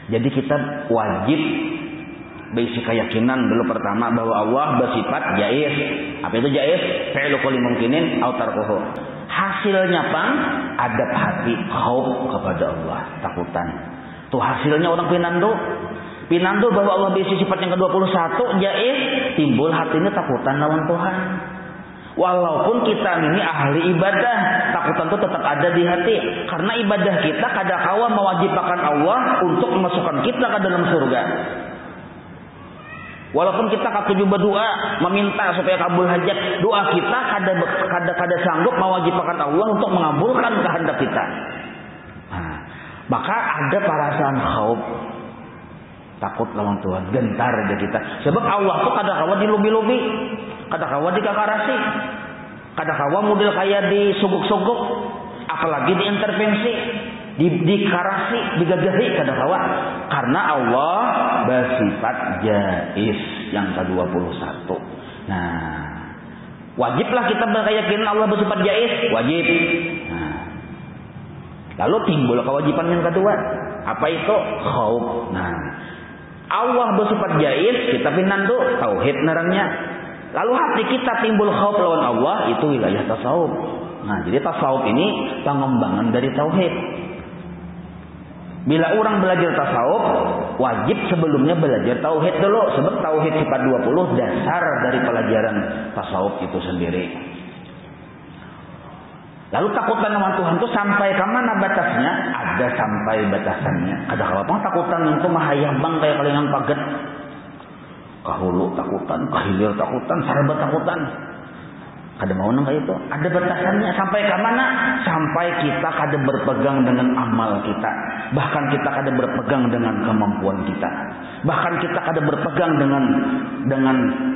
Jadi kita wajib berisi keyakinan dulu pertama bahwa Allah bersifat jaiz. Apa itu jaiz? Fi'lu kulli mumkinin aw tarkuhu. Hasilnya pang adab hati khauf kepada Allah, takutan. Tuh hasilnya orang pinando bahwa Allah berisi sifat yang ke-21 jaiz, timbul hatinya takutan lawan Tuhan. Walaupun kita ini ahli ibadah, takutan itu tetap ada di hati. Karena ibadah kita kadang-kala mewajibkan Allah untuk memasukkan kita ke dalam surga. Walaupun kita katuju berdoa, meminta supaya kabul hajat, doa kita kada sanggup mewajibkan Allah untuk mengabulkan kehendak kita. Nah, maka ada perasaan khauf, takut lawan Tuhan, gentar aja kita. Sebab Allah tuh kadang-kala dilubi-lubi, kadang-kala dikakarasi, kadang-kala model kayak disuguk-suguk, apalagi diintervensi, dikarasi, digagahi kadang-kala. Karena Allah bersifat jaiz yang ke-21. Nah, wajiblah kita berkeyakinan Allah bersifat jaiz, wajib. Nah, lalu timbul kewajiban yang kedua, apa itu? Khauf. Nah, Allah bersifat jaiz, kita pinandu tauhid narangnya. Lalu hati kita timbul khauf lawan Allah, itu wilayah tasawuf. Nah, jadi tasawuf ini pengembangan dari tauhid. Bila orang belajar tasawuf, wajib sebelumnya belajar tauhid dulu. Sebab tauhid sifat 20 dasar dari pelajaran tasawuf itu sendiri. Lalu takutan sama Tuhan itu sampai ke mana batasnya? Ada sampai batasannya. Ada kalau takutan itu mahayang bang kayak kalingan paget. Kahulu takutan, kahilir takutan, sarba takutan. Kada mau nang kayak itu. Ada batasannya sampai ke mana? Sampai kita kada berpegang dengan amal kita. Bahkan kita kada berpegang dengan kemampuan kita. Bahkan kita kada berpegang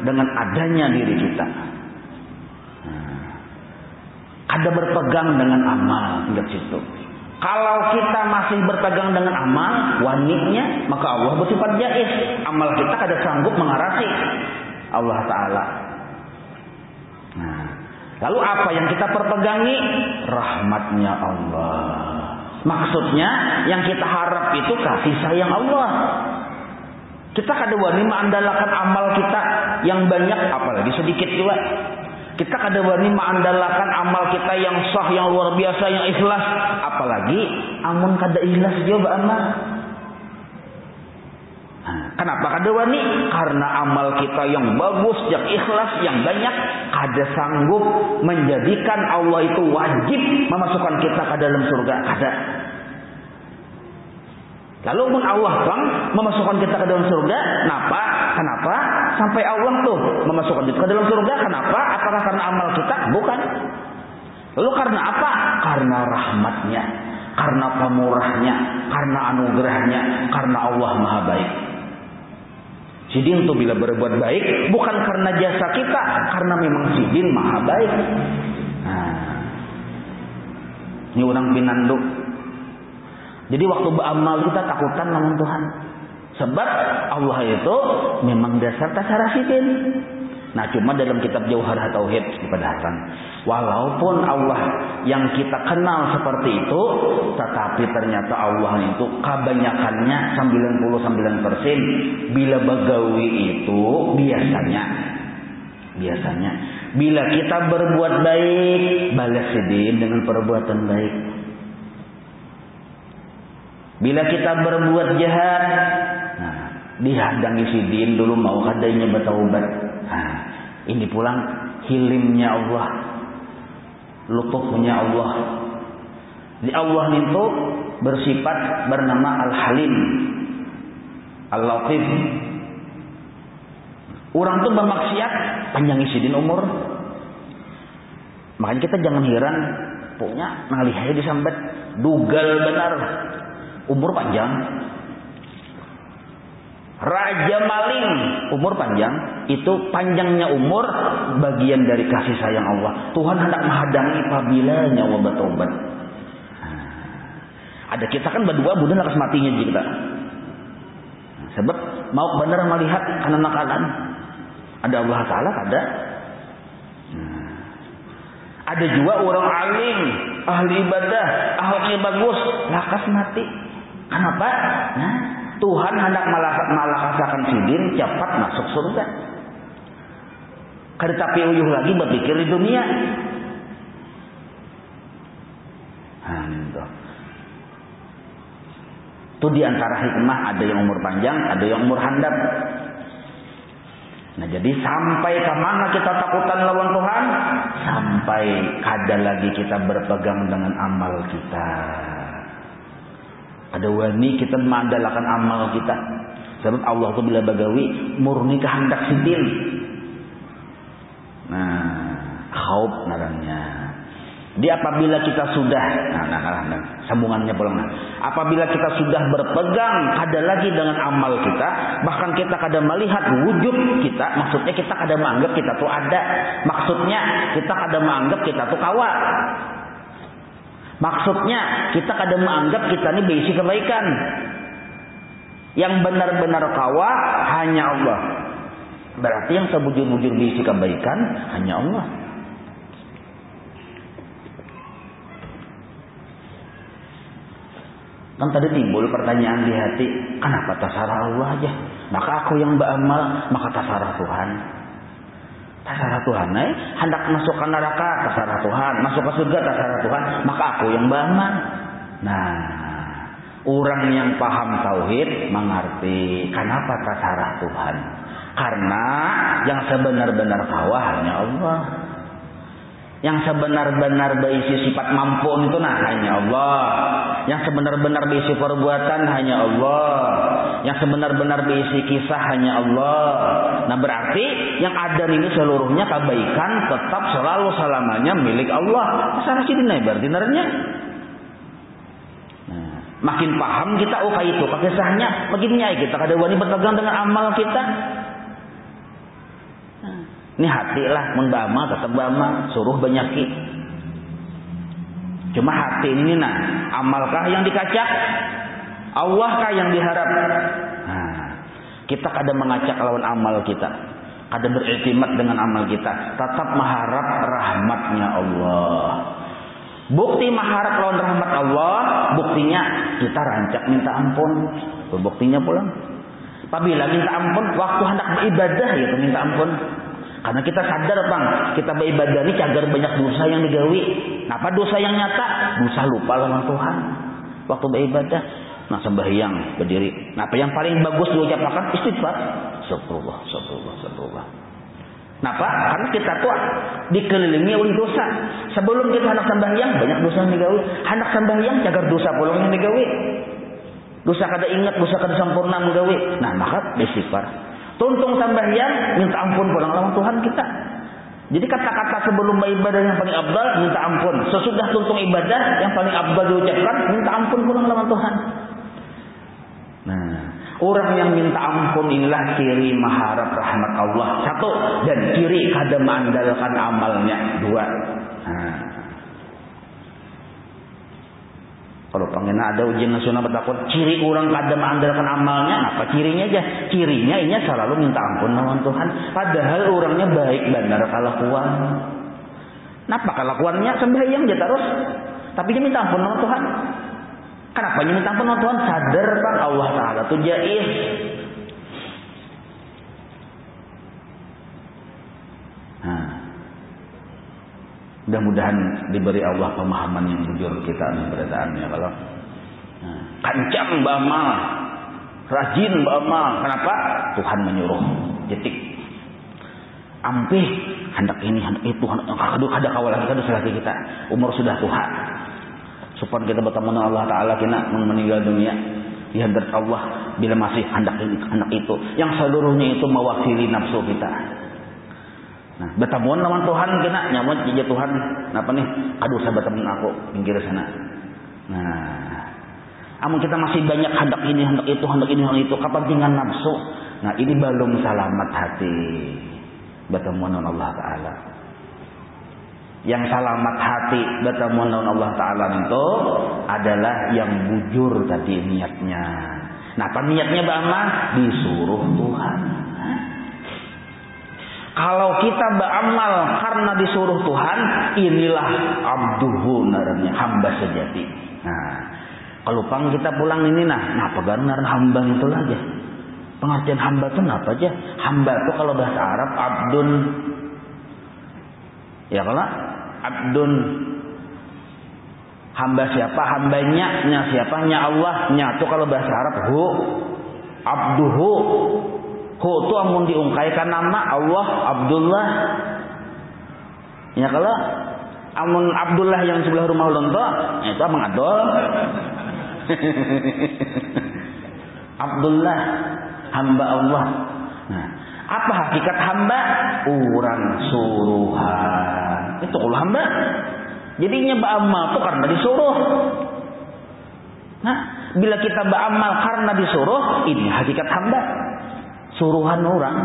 dengan adanya diri kita. Ada berpegang dengan amal hingga situ. Kalau kita masih berpegang dengan amal, waninya, maka Allah bersifat jaiz. Amal kita kada sanggup mengarasi Allah Ta'ala. Nah, lalu apa yang kita perpegangi? Rahmatnya Allah. Maksudnya yang kita harap itu kasih sayang Allah. Kita kada wani mengandalkan amal kita yang banyak, apalagi sedikit juga. Kita kada wani mengandalkan amal kita yang sah, yang luar biasa, yang ikhlas. Apalagi amun kada ikhlas juga amal. Kenapa kada wani? Karena amal kita yang bagus, yang ikhlas, yang banyak, kada sanggup menjadikan Allah itu wajib memasukkan kita ke dalam surga. Kada. Lalu pun Allah bang memasukkan kita ke dalam surga. Kenapa? Sampai Allah tuh memasukkan kita ke dalam surga. Kenapa? Apakah karena amal kita? Bukan. Lalu karena apa? Karena rahmatnya, karena pemurahnya, karena anugerahnya, karena Allah maha baik. Sidin tuh bila berbuat baik bukan karena jasa kita, karena memang Sidin maha baik. Nah, ini orang pinandu. Jadi waktu beramal kita takutan lawan Tuhan. Sebab Allah itu memang dasar tasara Sidin. Nah, cuma dalam kitab Jauharah Tauhid dipedahkan, walaupun Allah yang kita kenal seperti itu, tetapi ternyata Allah itu kebanyakannya 99% bila bagawi itu biasanya bila kita berbuat baik, balas Sidin dengan perbuatan baik. Bila kita berbuat jahat, nah, dihadangi Sidin dulu mau kadanya bertaubat. Nah, ini pulang hilimnya Allah, lutufnya Allah. Di Allah itu bersifat bernama Al-Halim, Al-Latif. Orang tuh bermaksiat panjang Sidin umur. Makanya kita jangan heran punya ngalihnya disambat dugal benar. Umur panjang. Raja maling, umur panjang. Itu panjangnya umur bagian dari kasih sayang Allah. Tuhan hendak menghadang apabila nyawa bertobat. Ada kita kan berdua budan lakas matinya kita. Sebab mau benar melihat kanan nakalan. Ada Allah Ta'ala ada. Ada juga orang alim, ahli ibadah, ahli bagus, lakas mati. Kenapa? Nah, Tuhan hendak malakasakan sidin cepat masuk surga. Kada tapi uyuh lagi berpikir di dunia. Itu di antara hikmah, ada yang umur panjang, ada yang umur handap. Nah, jadi sampai ke mana kita takutan lawan Tuhan? Sampai kada lagi kita berpegang dengan amal kita. Ada wani kita mengandalkan amal kita. Sebab Allah itu bila bagawi murni kehendak sidin. Nah, khauf namanya. Dia apabila kita sudah, sambungannya pulang. Apabila kita sudah berpegang kada lagi dengan amal kita, bahkan kita kada melihat wujud kita, maksudnya kita kada menganggap kita tuh ada, maksudnya kita kada menganggap kita tuh kawa, maksudnya kita kada menganggap kita ini berisi kebaikan. Yang benar-benar kawa hanya Allah. Berarti yang sebujur-bujur berisi kebaikan hanya Allah. Kan tadi timbul pertanyaan di hati, kenapa tasarah Allah aja? Maka aku yang beramal, maka tasarah Tuhan. Tasarah Tuhan, hendak masuk ke neraka, tasarah Tuhan. Masuk ke surga, tasarah Tuhan. Maka aku yang beramal. Nah, orang yang paham tauhid mengerti kenapa tasarah Tuhan. Karena yang sebenar-benar kawah hanya Allah. Yang sebenar-benar berisi sifat mampu itu hanya Allah. Yang sebenar-benar berisi perbuatan hanya Allah. Yang sebenar-benar berisi kisah hanya Allah. Nah, berarti yang ada ini seluruhnya kebaikan tetap selalu selamanya milik Allah. Pasarah sidin berarti narnya. Nah, makin paham kita itu kisahnya, makin nyai kita kada wani berpegang dengan amal kita. Ini hati lah membama tetap bama, suruh banyaki. Cuma hati ini amalkah yang dikacak? Allahkah yang diharap? Nah, kita kada mengacak lawan amal kita, kada beriktimat dengan amal kita, tetap mengharap rahmatnya Allah. Bukti mengharap lawan rahmat Allah, buktinya kita rancak minta ampun. Buktinya pulang. Apabila minta ampun, waktu hendak beribadah ya minta ampun. Karena kita sadar bang, kita beribadah ini cagar banyak dosa yang digawi. Apa dosa yang nyata? Dosa lupa lawan Tuhan. Waktu beribadah, sembahyang berdiri. Apa yang paling bagus diucapkan? Istighfar. Astagfirullah. Kenapa? Karena kita tuh dikelilingi oleh dosa. Sebelum kita hendak sembahyang, banyak dosa yang digawi. Hendak sembahyang, cagar dosa pulang yang digawi. Dosa kada ingat, dosa kada sempurna menggawi. Nah, maka istighfar. Tuntung sembahyang, minta ampun pulang lawan Tuhan kita. Jadi kata-kata sebelum beribadah yang paling abdal, minta ampun. Sesudah tuntung ibadah, yang paling abdal diucapkan, minta ampun pulang lawan Tuhan. Nah, orang yang minta ampun inilah ciri mengharap rahmat Allah. Satu, dan ciri kada mengandalkan amalnya. Dua. Nah, kalau pengen ada ujian nasional bertakut, ciri orang kada mengandalkan amalnya, apa cirinya aja? Cirinya ini selalu minta ampun lawan Tuhan. Padahal orangnya baik benar kelakuan. Napa kelakuannya sembahyang dia terus, tapi dia minta ampun lawan Tuhan. Kenapa dia minta ampun lawan Tuhan? Sadar Pak Allah Taala itu jaiz. Mudah-mudahan diberi Allah pemahaman yang jujur kita beradaannya. Kalau kancam beramal, rajin beramal. Kenapa? Tuhan menyuruh. Jetik. Ampih hendak ini, hendak itu, kada kawal lagi, kada selagi kita. Umur sudah tua. Supaya kita bertemu dengan Allah Taala kena meninggal dunia di hadirat Allah bila masih hendak ini, hendak itu. Yang seluruhnya itu mewakili nafsu kita. Nah, bertemuan lawan Tuhan kena nyamut jadi Tuhan. Apa nih? Aduh, saya bertemu aku pinggir sana. Nah, amun kita masih banyak hendak ini, hendak itu, hendak ini, hendak itu, kepentingan nafsu. Nah, ini belum selamat hati. Bertemuan dengan Allah Taala. Yang selamat hati bertemuan dengan Allah Taala itu adalah yang bujur tadi niatnya. Nah, apa niatnya beramal? Disuruh Tuhan. Kalau kita beramal karena disuruh Tuhan, inilah abduhu namanya, hamba sejati. Nah, Kalau pang kita pulang ini nah pegangan hamba itu aja. Pengertian hamba itu apa aja? Hamba itu kalau bahasa Arab abdun. Ya kalau abdun hamba siapa? Hambanya, nya siapa? Nya Allah. Nya itu kalau bahasa Arab hu abduhu. Hu itu amun diungkaikan nama Allah Abdullah. Ya kalau amun Abdullah yang sebelah rumah lonto, itu abang Adol. Abdullah hamba Allah. Nah, apa hakikat hamba? Urang suruhan. Itu kalau hamba. Jadinya beramal itu karena disuruh. Nah, bila kita beramal karena disuruh, ini hakikat hamba. Suruhan orang.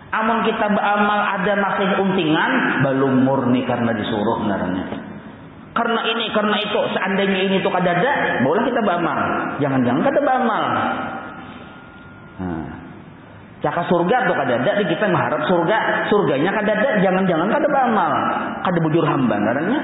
Amun kita beramal ada masih untingan, belum murni karena disuruh naranya. Karena ini, karena itu, seandainya ini tuh kadada, boleh kita beramal. Jangan-jangan kada beramal. Caka surga tuh kadada, kita mengharap surga, surganya kadada, jangan-jangan kada beramal. Kada bujur hamba naranya.